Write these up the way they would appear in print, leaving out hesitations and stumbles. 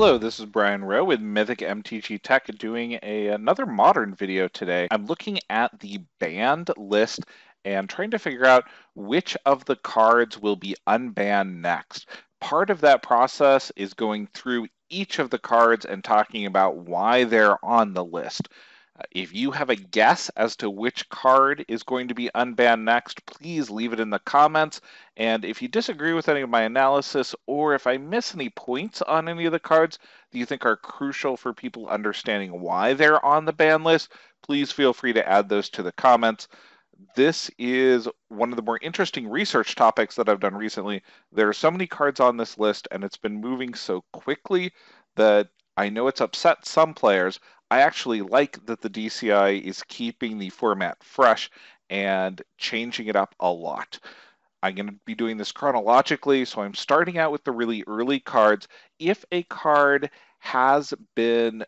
Hello, this is Brian Rowe with Mythic MTG Tech doing another modern video today. I'm looking at the banned list and trying to figure out which of the cards will be unbanned next. Part of that process is going through each of the cards and talking about why they're on the list. If you have a guess as to which card is going to be unbanned next, please leave it in the comments. And if you disagree with any of my analysis, or if I miss any points on any of the cards that you think are crucial for people understanding why they're on the ban list, please feel free to add those to the comments. This is one of the more interesting research topics that I've done recently. There are so many cards on this list, and it's been moving so quickly that I know it's upset some players. I actually like that the DCI is keeping the format fresh and changing it up a lot. I'm going to be doing this chronologically, so I'm starting out with the really early cards. If a card has been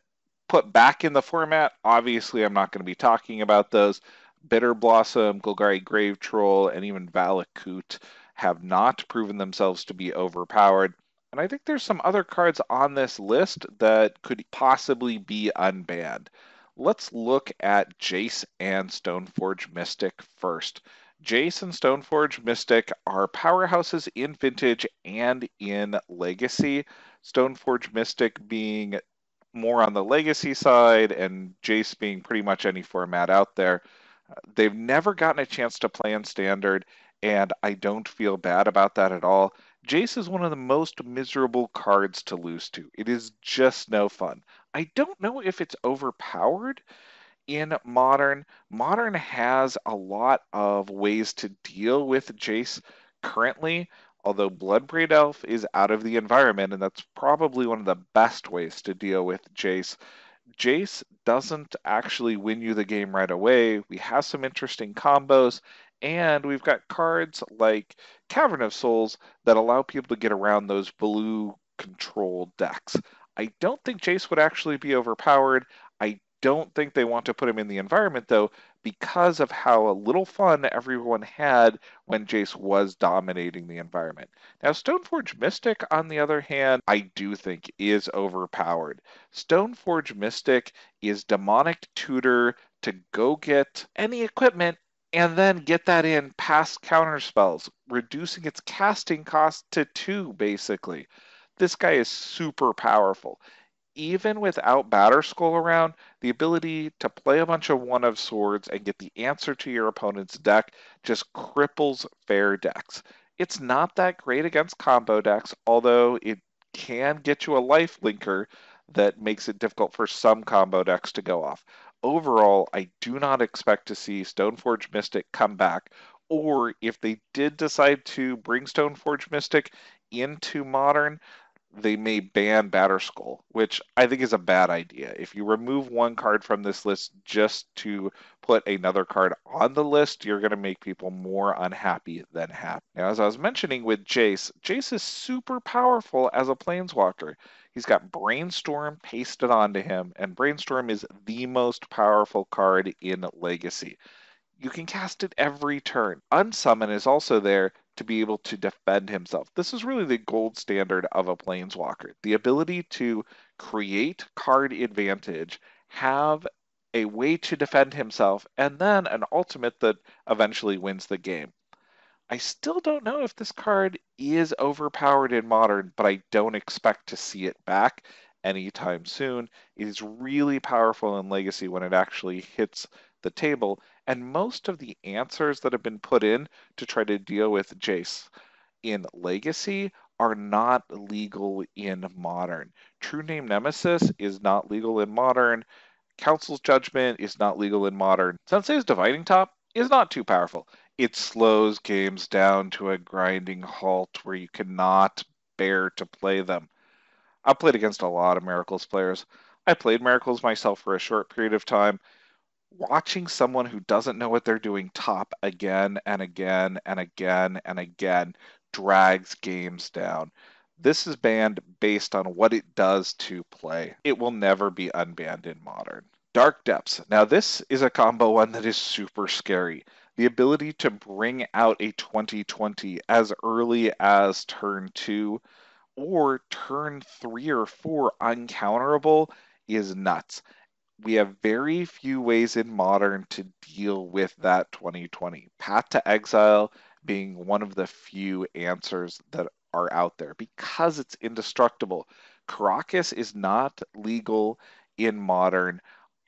put back in the format, obviously I'm not going to be talking about those. Bitter Blossom, Golgari Grave Troll, and even Valakut have not proven themselves to be overpowered. And I think there's some other cards on this list that could possibly be unbanned. Let's look at Jace and Stoneforge Mystic first. Jace and Stoneforge Mystic are powerhouses in Vintage and in Legacy. Stoneforge Mystic being more on the Legacy side, and Jace being pretty much any format out there. They've never gotten a chance to play in Standard, and I don't feel bad about that at all. Jace is one of the most miserable cards to lose to. It is just no fun. I don't know if it's overpowered in Modern. Modern has a lot of ways to deal with Jace currently, although Bloodbraid Elf is out of the environment, and that's probably one of the best ways to deal with Jace. Jace doesn't actually win you the game right away. We have some interesting combos, and we've got cards like Cavern of Souls that allow people to get around those blue control decks. I don't think Jace would actually be overpowered. I don't think they want to put him in the environment, though, because of how little fun everyone had when Jace was dominating the environment. Now, Stoneforge Mystic, on the other hand, I do think is overpowered. Stoneforge Mystic is Demonic Tutor to go get any equipment and then get that in past counter spells, reducing its casting cost to 2, basically. This guy is super powerful. Even without Batterskull around, the ability to play a bunch of One of Swords and get the answer to your opponent's deck just cripples fair decks. It's not that great against combo decks, although it can get you a life linker that makes it difficult for some combo decks to go off. Overall, I do not expect to see Stoneforge Mystic come back, or if they did decide to bring Stoneforge Mystic into Modern, they may ban Batterskull, which I think is a bad idea. If you remove one card from this list just to put another card on the list, you're going to make people more unhappy than happy. Now, as I was mentioning with Jace, Jace is super powerful as a Planeswalker. He's got Brainstorm pasted onto him, and Brainstorm is the most powerful card in Legacy. You can cast it every turn. Unsummon is also there to be able to defend himself. This is really the gold standard of a Planeswalker. The ability to create card advantage, have a way to defend himself, and then an ultimate that eventually wins the game. I still don't know if this card is overpowered in Modern, but I don't expect to see it back anytime soon. It is really powerful in Legacy when it actually hits the table, and most of the answers that have been put in to try to deal with Jace in Legacy are not legal in Modern. True Name Nemesis is not legal in Modern. Council's Judgment is not legal in Modern. Sensei's Dividing Top is not too powerful. It slows games down to a grinding halt where you cannot bear to play them. I've played against a lot of Miracles players. I played Miracles myself for a short period of time. Watching someone who doesn't know what they're doing top again and again and again and again drags games down. This is banned based on what it does to play. It will never be unbanned in Modern. Dark Depths. Now this is a combo one that is super scary. The ability to bring out a 20/20 as early as turn 2 or turn 3 or 4 uncounterable is nuts. We have very few ways in Modern to deal with that 2020. Path to Exile being one of the few answers that are out there because it's indestructible. Caracas is not legal in Modern.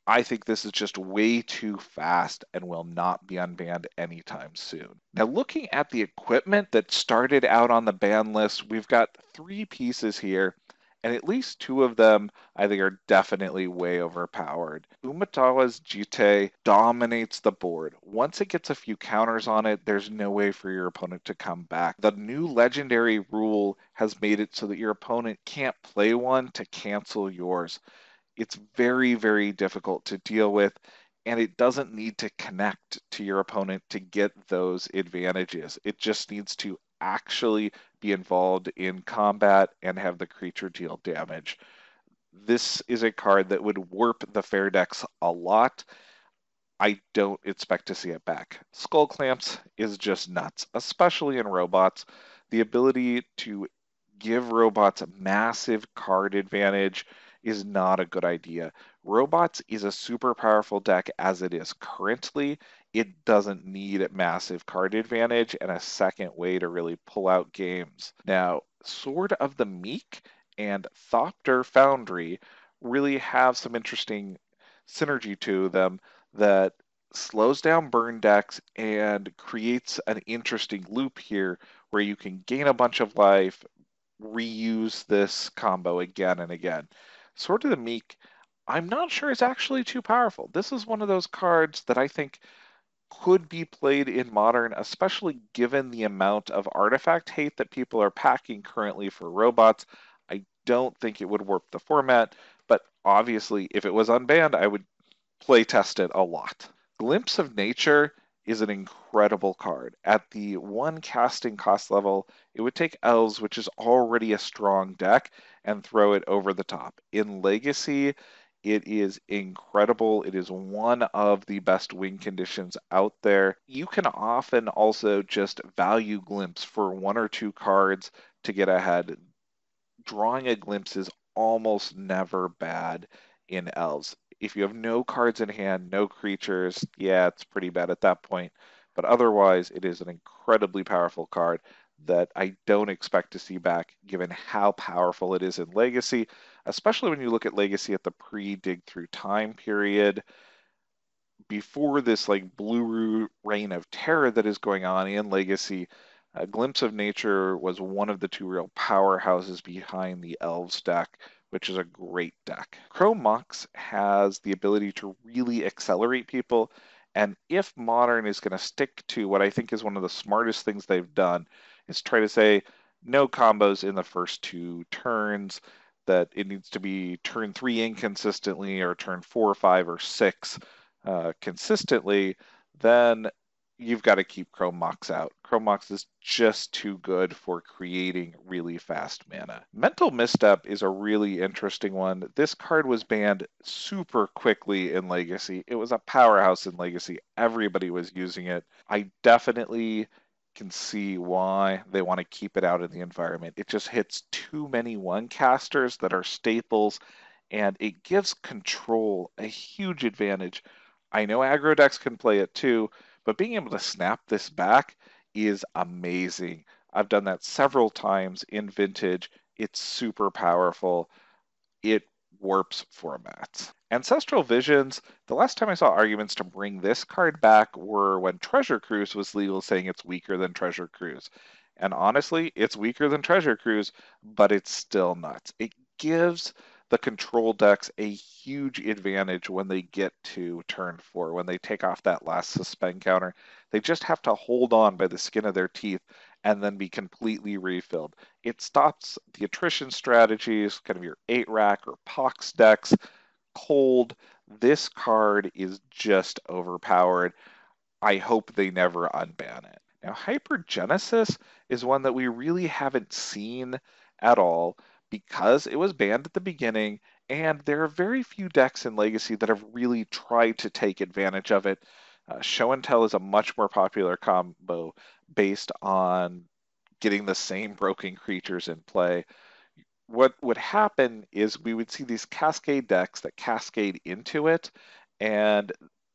I think this is just way too fast and will not be unbanned anytime soon. Now, looking at the equipment that started out on the ban list, we've got 3 pieces here, and at least 2 of them I think are definitely way overpowered. Umezawa's Jitte dominates the board. Once it gets a few counters on it, there's no way for your opponent to come back. The new legendary rule has made it so that your opponent can't play one to cancel yours. It's very, very difficult to deal with, and it doesn't need to connect to your opponent to get those advantages. It just needs to actually be involved in combat and have the creature deal damage. This is a card that would warp the fair decks a lot. I don't expect to see it back. Skullclamps is just nuts, especially in robots. The ability to give robots a massive card advantage is not a good idea. Robots is a super powerful deck as it is currently. It doesn't need a massive card advantage and a second way to really pull out games. Now, Sword of the Meek and Thopter Foundry really have some interesting synergy to them that slows down burn decks and creates an interesting loop here where you can gain a bunch of life, reuse this combo again and again. Sword of the Meek, I'm not sure is actually too powerful. This is one of those cards that I think could be played in Modern, especially given the amount of artifact hate that people are packing currently for robots. I don't think it would warp the format, but obviously if it was unbanned, I would play test it a lot. Glimpse of Nature is an incredible card. At the 1 casting cost level, it would take Elves, which is already a strong deck, and throw it over the top. In Legacy, it is incredible. It is one of the best win conditions out there. You can often also just value Glimpse for 1 or 2 cards to get ahead. Drawing a Glimpse is almost never bad in Elves. If you have no cards in hand, no creatures, yeah, it's pretty bad at that point. But otherwise, it is an incredibly powerful card that I don't expect to see back given how powerful it is in Legacy, especially when you look at Legacy at the pre-dig through time period before this like blue reign of terror that is going on in Legacy. Glimpse of Nature was one of the 2 real powerhouses behind the Elves deck, which is a great deck. Chrome Mox has the ability to really accelerate people, and if Modern is going to stick to what I think is one of the smartest things they've done, is try to say no combos in the first 2 turns, that it needs to be turn 3 inconsistently or turn 4, 5, or 6 consistently, then you've got to keep Chrome Mox out. Chrome Mox is just too good for creating really fast mana. Mental Misstep is a really interesting one. This card was banned super quickly in Legacy. It was a powerhouse in Legacy. Everybody was using it. I definitely can see why they want to keep it out of the environment. It just hits too many 1 casters that are staples, and it gives control a huge advantage. I know aggro decks can play it too, but being able to snap this back is amazing. I've done that several times in Vintage. It's super powerful. It warps formats. Ancestral Visions, the last time I saw arguments to bring this card back were when Treasure Cruise was legal, saying it's weaker than Treasure Cruise. And honestly, it's weaker than Treasure Cruise, but it's still nuts. It gives the control decks a huge advantage when they get to turn 4, when they take off that last suspend counter. They just have to hold on by the skin of their teeth and then be completely refilled. It stops the attrition strategies, kind of your 8-rack or Pox decks, cold. This card is just overpowered. I hope they never unban it. Now, Hypergenesis is one that we really haven't seen at all because it was banned at the beginning, and there are very few decks in Legacy that have really tried to take advantage of it. Show and Tell is a much more popular combo based on getting the same broken creatures in play. what would happen is we would see these cascade decks that cascade into it, and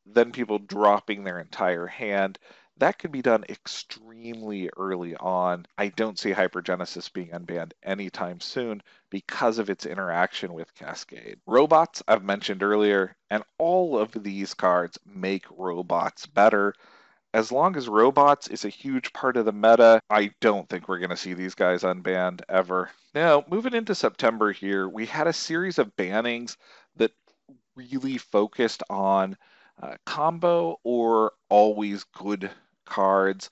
then people dropping their entire hand. That could be done extremely early on. I don't see Hypergenesis being unbanned anytime soon because of its interaction with Cascade. Robots, I've mentioned earlier, and all of these cards make robots better. As long as robots is a huge part of the meta, I don't think we're going to see these guys unbanned ever. Now, moving into September here, we had a series of bannings that really focused on combo or always good cards.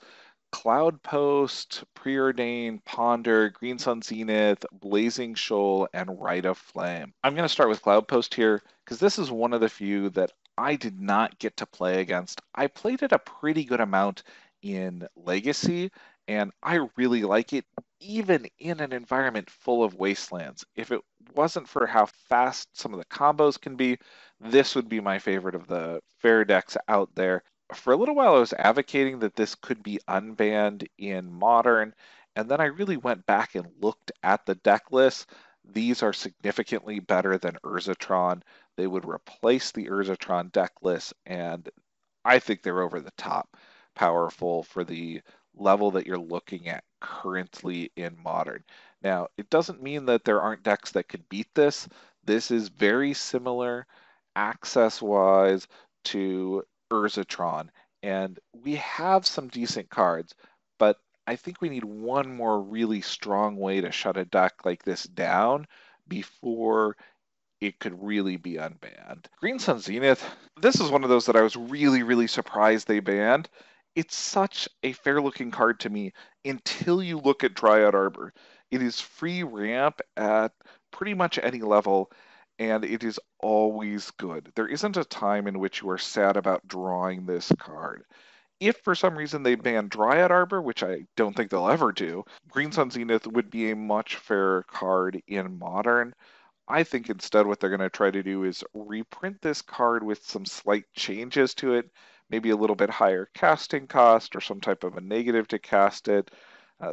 Cloudpost, Preordain, Ponder, Green Sun Zenith, Blazing Shoal, and Rite of Flame. I'm going to start with Cloudpost here because this is one of the few that I did not get to play against. I played it a pretty good amount in Legacy, and I really like it, even in an environment full of wastelands. If it wasn't for how fast some of the combos can be, this would be my favorite of the fair decks out there. For a little while, I was advocating that this could be unbanned in Modern, and then I really went back and looked at the deck list. These are significantly better than Urzatron. They would replace the Urzatron deck list, and I think they're over the top powerful for the level that you're looking at currently in Modern. Now, it doesn't mean that there aren't decks that could beat this. This is very similar access-wise to Urzatron, and we have some decent cards, but I think we need one more really strong way to shut a deck like this down before it could really be unbanned. Green Sun Zenith, this is one of those that I was really, really surprised they banned. It's such a fair looking card to me until you look at Dryad Arbor. It is free ramp at pretty much any level, and it is always good. There isn't a time in which you are sad about drawing this card. If for some reason they ban Dryad Arbor, which I don't think they'll ever do, Green Sun Zenith would be a much fairer card in Modern. I think instead what they're going to try to do is reprint this card with some slight changes to it, maybe a little bit higher casting cost or some type of a negative to cast it,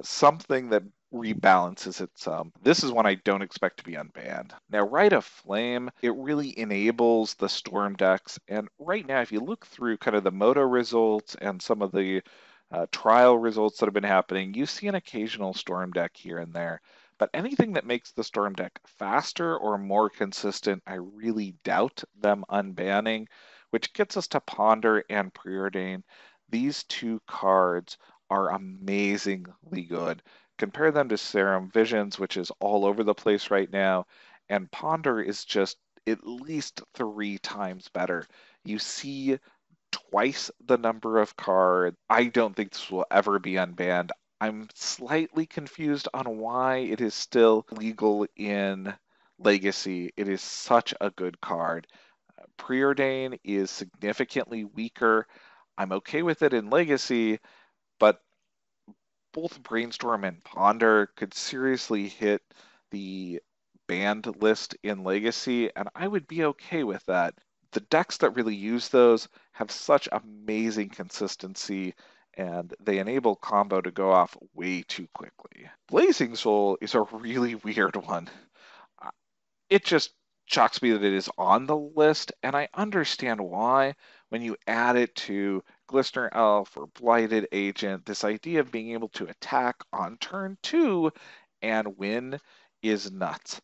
something that rebalances it some. This is one I don't expect to be unbanned. Now, Rite of Flame, it really enables the Storm decks, and right now, if you look through kind of the Moto results and some of the trial results that have been happening, you see an occasional Storm deck here and there. But anything that makes the Storm deck faster or more consistent, I really doubt them unbanning, which gets us to Ponder and Preordain. These two cards are amazingly good. Compare them to Serum Visions, which is all over the place right now, and Ponder is just at least 3 times better. You see twice the number of cards. I don't think this will ever be unbanned. I'm slightly confused on why it is still legal in Legacy. It is such a good card. Preordain is significantly weaker. I'm okay with it in Legacy, but both Brainstorm and Ponder could seriously hit the banned list in Legacy, and I would be okay with that. The decks that really use those have such amazing consistency, and they enable combo to go off way too quickly. Blazing Soul is a really weird one. It just shocks me that it is on the list, and I understand why. When you add it to Glistener Elf or Blighted Agent, this idea of being able to attack on turn 2 and win is nuts.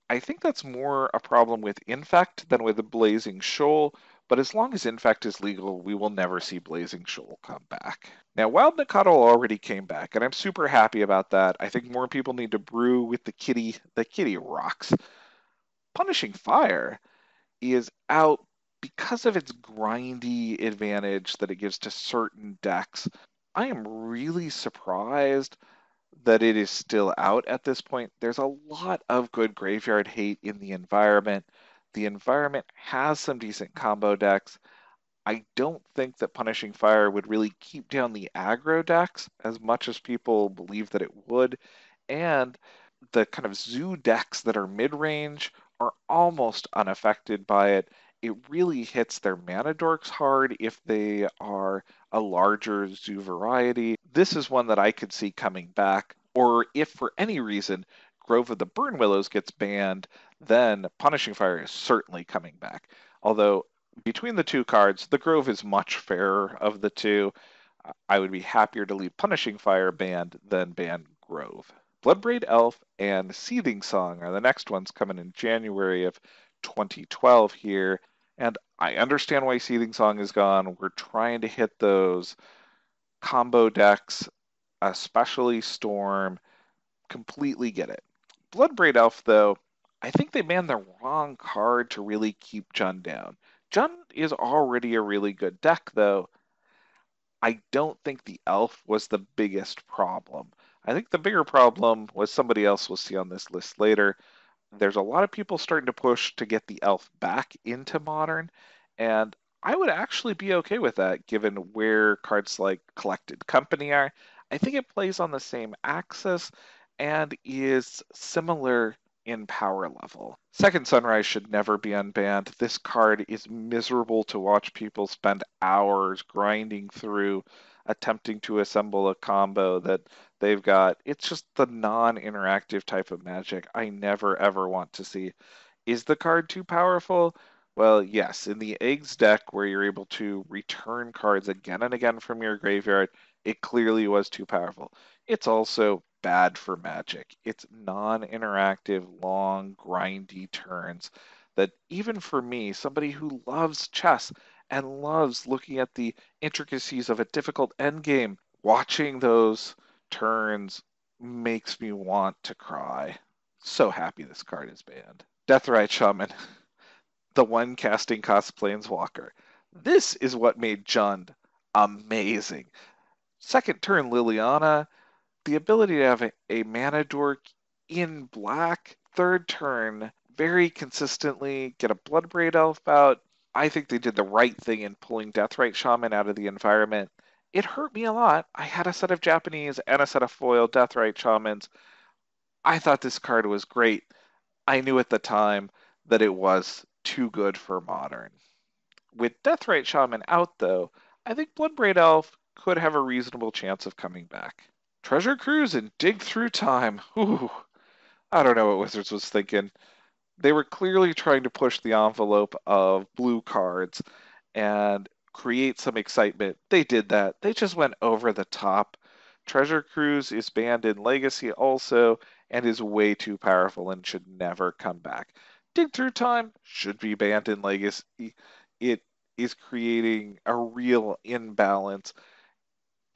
I think that's more a problem with Infect than with Blazing Shoal, but as long as Infect is legal, we will never see Blazing Shoal come back. Now, Wild Nikado already came back, and I'm super happy about that. I think more people need to brew with the kitty. The kitty rocks. Punishing Fire is out because of its grindy advantage that it gives to certain decks. I am really surprised that it is still out at this point. There's a lot of good graveyard hate in the environment. The environment has some decent combo decks. I don't think that Punishing Fire would really keep down the aggro decks as much as people believe that it would. And the kind of zoo decks that are mid-range are almost unaffected by it. It really hits their mana dorks hard if they are a larger zoo variety. This is one that I could see coming back, or if for any reason Grove of the Burn Willows gets banned, then Punishing Fire is certainly coming back. Although between the two cards, the Grove is much fairer of the two. I would be happier to leave Punishing Fire banned than ban Grove. Bloodbraid Elf and Seething Song are the next ones coming in January of 2012 here. And I understand why Seething Song is gone. We're trying to hit those combo decks, especially Storm. Completely get it. Bloodbraid Elf, though, I think they banned the wrong card to really keep Jund down. Jund is already a really good deck, though. I don't think the elf was the biggest problem. I think the bigger problem was somebody else we'll see on this list later. There's a lot of people starting to push to get the elf back into Modern, and I would actually be okay with that given where cards like Collected Company are. I think it plays on the same axis and is similar in power level. Second Sunrise should never be unbanned. This card is miserable to watch people spend hours grinding through attempting to assemble a combo that they've got. It's just the non-interactive type of Magic I never ever want to see. Is the card too powerful? Well, yes. In the Eggs deck, where you're able to return cards again and again from your graveyard, it clearly was too powerful. It's also bad for Magic. It's non-interactive, long, grindy turns that even for me, somebody who loves chess and loves looking at the intricacies of a difficult endgame, watching those turns makes me want to cry. So happy this card is banned. Deathrite Shaman, the one casting cost Planeswalker. This is what made Jund amazing. Second turn Liliana, the ability to have a mana dork in black. Third turn, very consistently get a Bloodbraid Elf out. I think they did the right thing in pulling Deathrite Shaman out of the environment. It hurt me a lot. I had a set of Japanese and a set of foil Deathrite Shamans. I thought this card was great. I knew at the time that it was too good for Modern. With Deathrite Shaman out, though, I think Bloodbraid Elf could have a reasonable chance of coming back. Treasure Cruise and Dig Through Time. Ooh, I don't know what Wizards was thinking. They were clearly trying to push the envelope of blue cards and create some excitement. They did that. They just went over the top. Treasure Cruise is banned in Legacy also and is way too powerful and should never come back. Dig Through Time should be banned in Legacy. It is creating a real imbalance,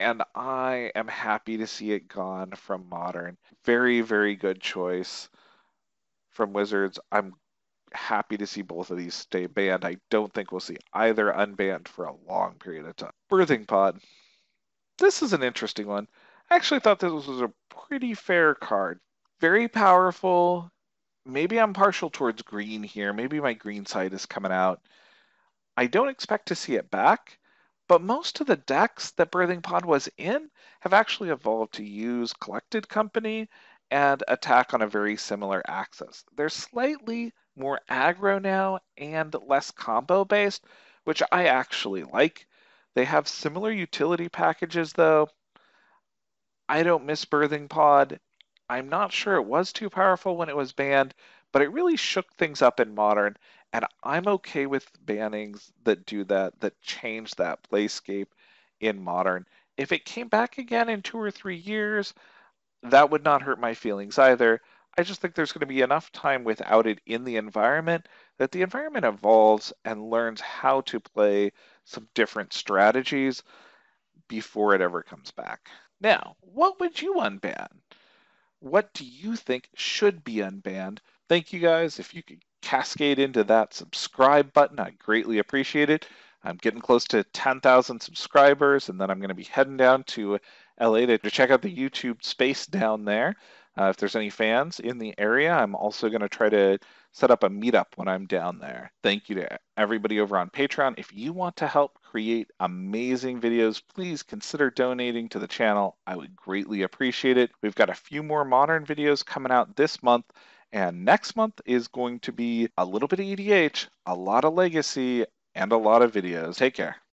and I am happy to see it gone from Modern. Very, very good choice from Wizards. I'm happy to see both of these stay banned. I don't think we'll see either unbanned for a long period of time. Birthing Pod. This is an interesting one. I actually thought this was a pretty fair card. Very powerful. Maybe I'm partial towards green here. Maybe my green side is coming out. I don't expect to see it back, but most of the decks that Birthing Pod was in have actually evolved to use Collected Company and attack on a very similar axis. They're slightly more aggro now and less combo based, which I actually like. They have similar utility packages though. I don't miss Birthing Pod. I'm not sure it was too powerful when it was banned, but it really shook things up in Modern, and I'm okay with bannings that do that, that change that playscape in Modern. If it came back again in 2 or 3 years, that would not hurt my feelings either. I just think there's going to be enough time without it in the environment that the environment evolves and learns how to play some different strategies before it ever comes back. Now, what would you unban? What do you think should be unbanned? Thank you guys. If you could cascade into that subscribe button, I'd greatly appreciate it. I'm getting close to 10,000 subscribers, and then I'm going to be heading down to LA to check out the YouTube space down there. If there's any fans in the area, I'm also going to try to set up a meetup when I'm down there. Thank you to everybody over on Patreon. If you want to help create amazing videos, please consider donating to the channel. I would greatly appreciate it. We've got a few more Modern videos coming out this month, and next month is going to be a little bit of EDH, a lot of Legacy, and a lot of videos. Take care.